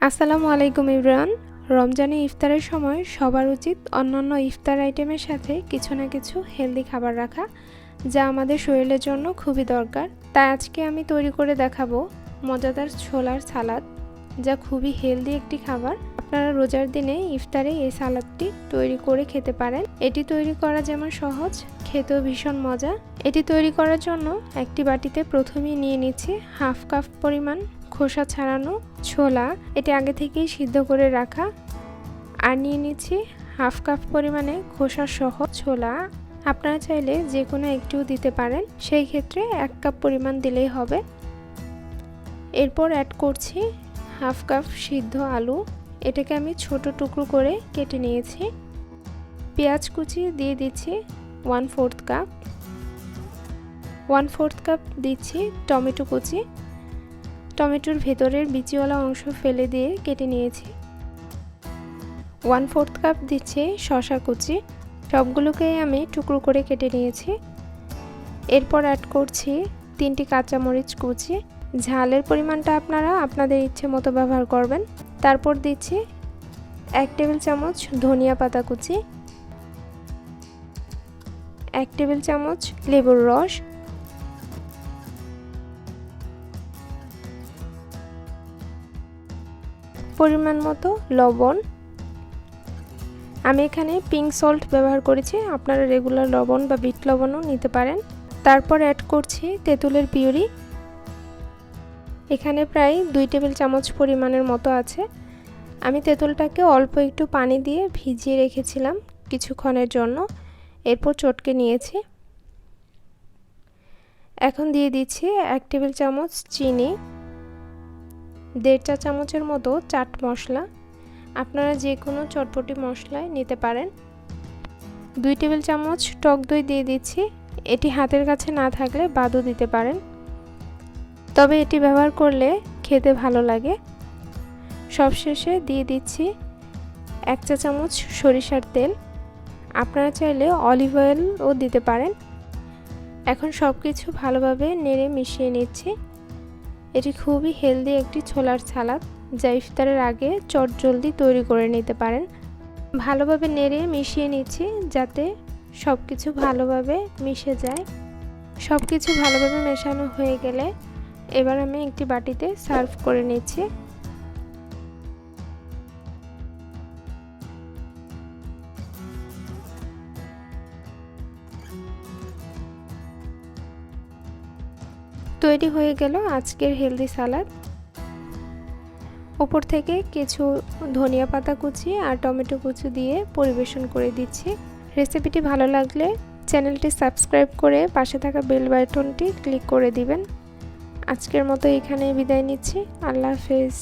আসসালামু আলাইকুম এভরিওয়ান। রমজানে ইফতারের সময় সবার উচিত অন্যান্য ইফতার আইটেমের সাথে কিছু না কিছু হেলদি খাবার রাখা, যা আমাদের শরীরের জন্য খুবই দরকার। তাই আজকে আমি তৈরি করে দেখাবো মজাদার ছোলার সালাদ, যা খুবই হেলদি একটি খাবার। আপনারা রোজার দিনে ইফতারে এই সালাদটি তৈরি করে খেতে পারেন। এটি তৈরি করা যেমন সহজ, খেতেও ভীষণ মজা। এটি তৈরি করার জন্য একটি বাটিতে প্রথমেই নিয়ে নিচ্ছি হাফ কাপ পরিমাণ খোসা ছাড়ানো ছোলা, এটি আগে থেকেই সিদ্ধ করে রাখা। আর নিয়ে নিচ্ছি হাফ কাপ পরিমাণে খোসা সহ ছোলা। আপনারা চাইলে যে কোনো একটিও দিতে পারেন, সেই ক্ষেত্রে 1 কাপ পরিমাণ দিলেই হবে। এরপর অ্যাড করছি হাফ কাপ সিদ্ধ আলু, এটাকে আমি ছোট টুকরো করে কেটে নিয়েছি। পেঁয়াজ কুচি দিয়ে দিচ্ছি 1/4 কাপ। 1/4 কাপ দিচ্ছি টমেটো কুচি, টমেটোর ভেতরের বিচিওয়ালা অংশ ফেলে দিয়ে কেটে নিয়েছি। 1/4 কাপ দিচ্ছি শসা কুচি, সবগুলোকেই আমি টুকরো করে কেটে নিয়েছি। এরপর অ্যাড করছি 3টি কাঁচামরিচ কুচি, ঝালের পরিমাণটা আপনারা আপনাদের ইচ্ছে মতো ব্যবহার করবেন। তারপর দিচ্ছি 1 টেবিল চামচ ধনিয়া পাতা কুচি, 1 টেবিল চামচ লেবুর রস, পরিমাণ মতো লবণ। আমি এখানে পিঙ্ক সল্ট ব্যবহার করেছি, আপনারা রেগুলার লবণ বা বিট লবণও নিতে পারেন। তারপর অ্যাড করছি তেঁতুলের পিউরি, এখানে প্রায় 2 টেবিল চামচ পরিমাণের মতো আছে। আমি তেঁতুলটাকে অল্প একটু পানি দিয়ে ভিজিয়ে রেখেছিলাম কিছুক্ষণের জন্য, এরপর চটকে নিয়েছি। এখন দিয়ে দিচ্ছি 1 টেবিল চামচ চিনি, 1.5 চা চামচের মতো চাট মশলা, আপনারা যে কোনো চটপটি মশলায় নিতে পারেন। 2 টেবিল চামচ টক দই দিয়ে দিচ্ছি, এটি হাতের কাছে না থাকলে বাদও দিতে পারেন, তবে এটি ব্যবহার করলে খেতে ভালো লাগে। সবশেষে দিয়ে দিচ্ছি 1 চা চামচ সরিষার তেল, আপনারা চাইলে অলিভ অয়েলও দিতে পারেন। এখন সব কিছু ভালোভাবে নেড়ে মিশিয়ে নিচ্ছি। এটি খুবই হেলদি একটি ছোলার সালাদ, যা ইফতারের আগে চটজলদি তৈরি করে নিতে পারেন। ভালোভাবে নেড়ে মিশিয়ে নিচ্ছি যাতে সব কিছু ভালোভাবে মিশে যায়। সব কিছু ভালোভাবে মেশানো হয়ে গেলে এবার আমি একটি বাটিতে সার্ভ করে নিচ্ছি। তৈরি হয়ে গেল আজকের হেলদি সালাদ। উপর থেকে কিছু ধনিয়া পাতা কুচি আর টমেটো কুচি দিয়ে পরিবেশন করে দিচ্ছি। রেসিপিটি ভালো লাগলে চ্যানেলটি সাবস্ক্রাইব করে পাশে থাকা বেল বাটনটি ক্লিক করে দিবেন। আজকের মতো এখানেই বিদায় নিচ্ছি। আল্লাহ হাফেজ।